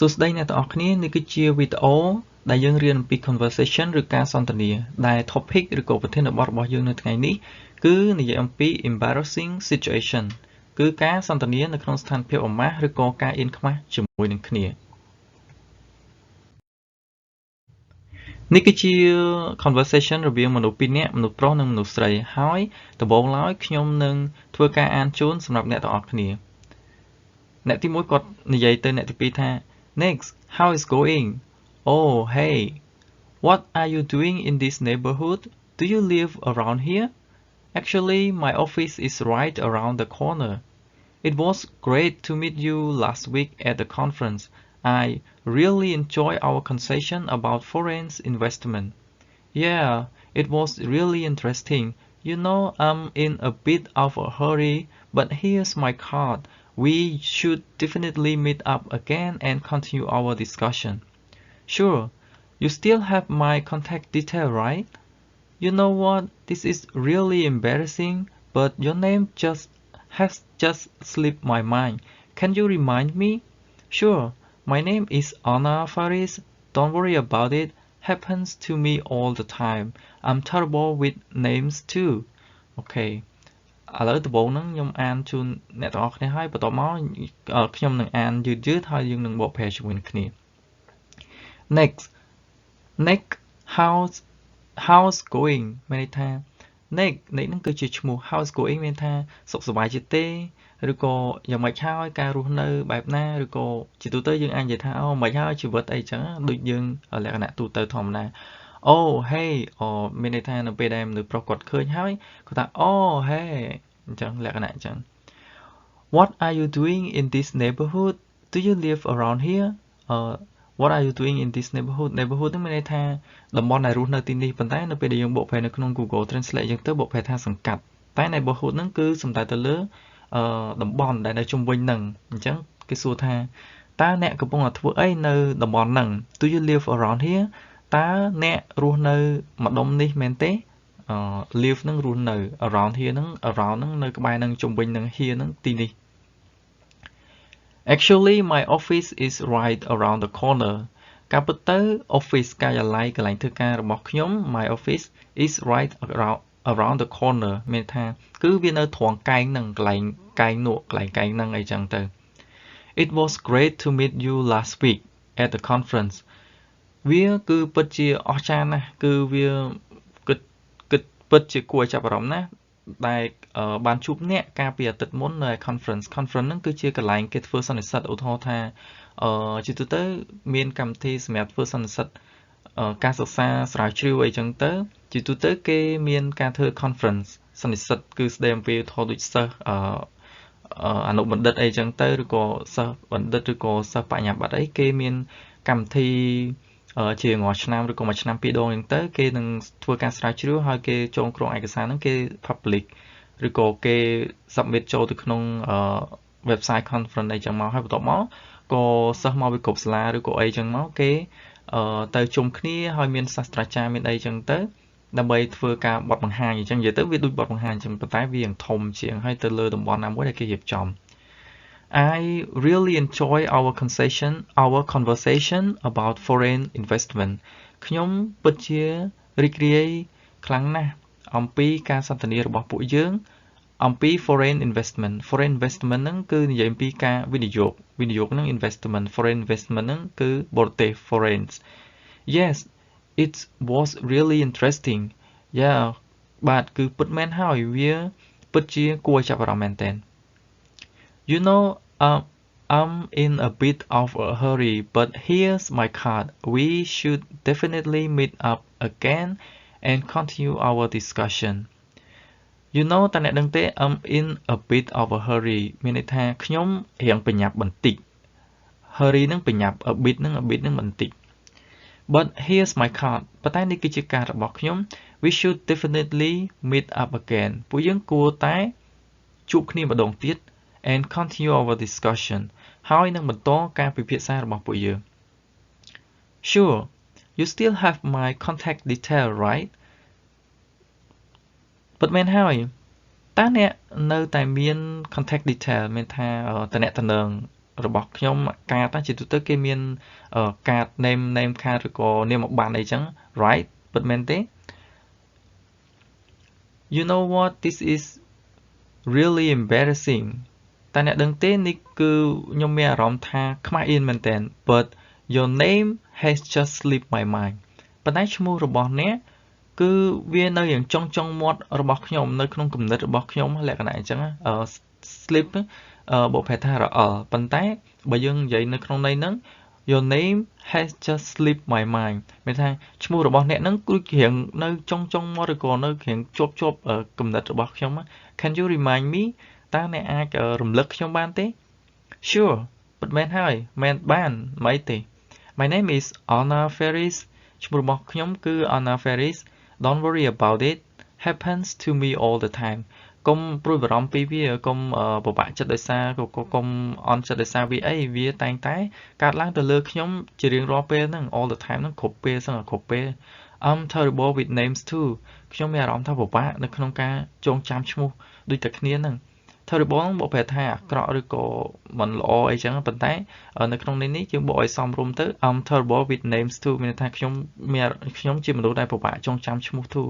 សួស្តីអ្នកទាំងអស់គ្នានេះគឺជាវីដេអូដែលយើងរៀនអំពី conversation ឬការសន្ទនាដែល topic ឬក៏ប្រធានបទរបស់យើងនៅថ្ងៃនេះគឺនិយាយអំពី embarrassing situation គឺការសន្ទនានៅក្នុងស្ថានភាពអាម៉ាស់ឬក៏ការអៀនខ្មាស់ជាមួយនឹងគ្នានេះគឺជា conversation រវាងមនុស្សពីរនាក់មនុស្សប្រុសនិងមនុស្សស្រីហើយដំបូងឡើយខ្ញុំនឹងធ្វើការអានជូនសម្រាប់អ្នកទាំងអស់គ្នាអ្នកទី1គាត់និយាយទៅអ្នកទី2ថា Next how is going Oh hey what are you doing in this neighborhood do you live around here Actually my office is right around the corner It was great to meet you last week at the conference I really enjoyed our conversation about foreign investment. Yeah, it was really interesting. You know, I'm in a bit of a hurry, but here's my card. We should definitely meet up again and continue our discussion. Sure, you still have my contact detail, right? You know what? This is really embarrassing, but your name has just slipped my mind. Can you remind me? Sure. My name is Anna Faris. Don't worry about it. Happens to me all the time. I'm terrible with names too. Okay. ឥឡូវដំបូងហ្នឹងខ្ញុំអានជូនអ្នកទាំងអស់គ្នាហើយបន្ទាប់មកខ្ញុំនឹងអានយឺតៗហើយយើងនឹងបកប្រែជាមួយនឹងគ្នា Next how's going មានន័យថា Next ហ្នឹងគឺជាឈ្មោះ how's going មានថាសុខសប្បាយជាទេឬក៏យ៉ាងម៉េចហើយការរស់នៅបែបណាឬក៏ជាទូទៅយើងអាចនិយាយថាអូមិនហើយជីវិតអីចឹងដូចយើងលក្ខណៈទូទៅធម្មតា Oh hey មានន័យថានៅពេលដែលមនុស្សប្រុសគាត់ឃើញហើយគាត់ថា Oh hey អញ្ចឹងលក្ខណៈអញ្ចឹង What are you doing in this neighborhood Do you live around here What are you doing in this neighborhood ហ្នឹងមានន័យថាតំបន់ដែលរស់នៅទីនេះប៉ុន្តែនៅពេលដែលយើងបកប្រែនៅក្នុង Google Translate យើងទៅបកប្រែថាសង្កាត់តែ neighborhood ហ្នឹងគឺសំដៅទៅលើតំបន់ដែលនៅជុំវិញហ្នឹងអញ្ចឹងគេសួរថាតើអ្នកកំពុងតែធ្វើអីនៅតំបន់ហ្នឹង Do you live around here តើអ្នករស់នៅម្ដុំនេះមែនទេlive ហ្នឹងរស់នៅ around here ហ្នឹង around ហ្នឹងនៅក្បែរនឹងជុំវិញនឹង here ហ្នឹងទីនេះ Actually my office is right around the corner ការពិតទៅ office ការិយាល័យកន្លែងធ្វើការរបស់ខ្ញុំ my office is right around the corner មានថាគឺវានៅត្រង់កែងហ្នឹងកន្លែងកែងនោះកន្លែងកែងហ្នឹងអីចឹងទៅ It was great to meet you last week at the conference វាគឺពិតជាអស្ចារ្យណាស់គឺវាគិតពិតជាគួរឲ្យចាប់អារម្មណ៍ណាស់ដែលបានជួបអ្នកកាលពីអាទិត្យមុននៅ conference ហ្នឹងគឺជាកន្លែងគេធ្វើសន្និសីទឧទាហរណ៍ថាជាទូទៅមានកម្មវិធីសម្រាប់ធ្វើសន្និសីទការសិក្សាស្រាវជ្រាវអីចឹងទៅជាទូទៅគេមានការធ្វើ conference សន្និសីទគឺស្ដីអំពីធម៌ដូចសិស្សអនុបណ្ឌិតអីចឹងទៅឬក៏សិស្សបណ្ឌិតឬក៏សិស្សបញ្ញាបត្រអីគេមានកម្មវិធីជារាល់ឆ្នាំឬក៏មួយឆ្នាំពីរដងអញ្ចឹងទៅគេនឹងធ្វើការស្រាវជ្រាវហើយគេចងក្រងឯកសារហ្នឹងគេ public ឬក៏គេ submit ចូលទៅក្នុងwebsite conference អីចឹងមកហើយបន្ទាប់មកក៏សិស្សមកពីគ្រប់សាលាឬក៏អីចឹងមកគេទៅជុំគ្នាហើយមានសាស្ត្រាចារ្យមានអីចឹងទៅដើម្បីធ្វើការបទបង្ហាញអញ្ចឹងនិយាយទៅវាដូចបទបង្ហាញអញ្ចឹងប៉ុន្តែវាធំជាងហើយទៅលើតំបន់ណាមួយដែលគេរៀបចំ I really enjoy our conversation about foreign investment ខ្ញុំពិតជារីករាយខ្លាំងណាស់អំពីការសន្ទនារបស់ពួកយើងអំពី foreign investment ហ្នឹងគឺនិយាយអំពីការវិនិយោគហ្នឹង investment foreign investment ហ្នឹងគឺបរទេស foreign Yes it was really interesting Yeah បាទគឺពិតមែនហើយវាពិតជាគួរចាប់អារម្មណ៍មែនទែន You know I'm in a bit of a hurry but here's my card We should definitely meet up again and continue our discussion You know តើអ្នកដឹងទេ I'm in a bit of a hurry មានន័យថាខ្ញុំរៀងប្រញាប់បន្តិច hurry ហ្នឹងប្រញាប់ a bit ហ្នឹងបន្តិច But here's my card ប៉ុន្តែនេះគឺជាកាតរបស់ខ្ញុំ We should definitely meet up again ពួកយើងគួរតែជួបគ្នាម្ដងទៀត and continue our discussion ហើយនឹងបន្តការពិភាក្សារបស់ពួកយើង Sure you still have my contact detail right ពិតមែនហើយតើអ្នកនៅតែមាន contact detail មានថាតំណែង របស់ខ្ញុំកាតជាទូទៅគេមានកាត name card ឬក៏នាមប័ណ្ណអីចឹង right ពិតមែនទេ You know what this is really embarrassing តែអ្នកដឹងទេនេះគឺខ្ញុំមានអារម្មណ៍ថាខ្មាស់អៀនមែនតើ but your name has just slipped my mind ប៉ុន្តែឈ្មោះរបស់អ្នកគឺវានៅយ៉ាងចុងមាត់របស់ខ្ញុំនៅក្នុងគំនិតរបស់ខ្ញុំលក្ខណៈអញ្ចឹងslip បុព្វហេដ្ឋារអិលប៉ុន្តែបើយើងនិយាយនៅក្នុងន័យហ្នឹង Your name has just slipped my mind មានថាឈ្មោះរបស់អ្នកហ្នឹងគឺរៀងនៅចុងមាត់ឬក៏នៅរៀងជាប់គំនិតរបស់ខ្ញុំ Can you remind me តើអ្នកអាចរំលឹកខ្ញុំបានទេ Sure ពិតមែនហើយមែនបានមិនទេ My name is Anna Ferris ឈ្មោះរបស់ខ្ញុំគឺ Anna Ferris Don't worry about it happens to me all the time កុំព្រួយបារម្ភពីវាកុំពិបាកចិត្តដោយសារកុំអន់ចិត្តដោយសារវាអីវាតែងតែកើតឡើងទៅលើខ្ញុំជារៀងរាល់ពេលហ្នឹង all the time ហ្នឹងគ្រប់ពេលសឹងគ្រប់ពេល I'm terrible with names too ខ្ញុំមានអារម្មណ៍ថាពិបាកនៅក្នុងការចងចាំឈ្មោះដូចតែគ្នាហ្នឹង terrible ហ្នឹងបកប្រែថាអាក្រក់ឬក៏មិនល្អអីចឹងប៉ុន្តែនៅក្នុងនេះយើងបកឲ្យសមរម្យទៅ I'm terrible with names too មានន័យថាខ្ញុំជាមនុស្សដែលពិបាកចងចាំឈ្មោះ too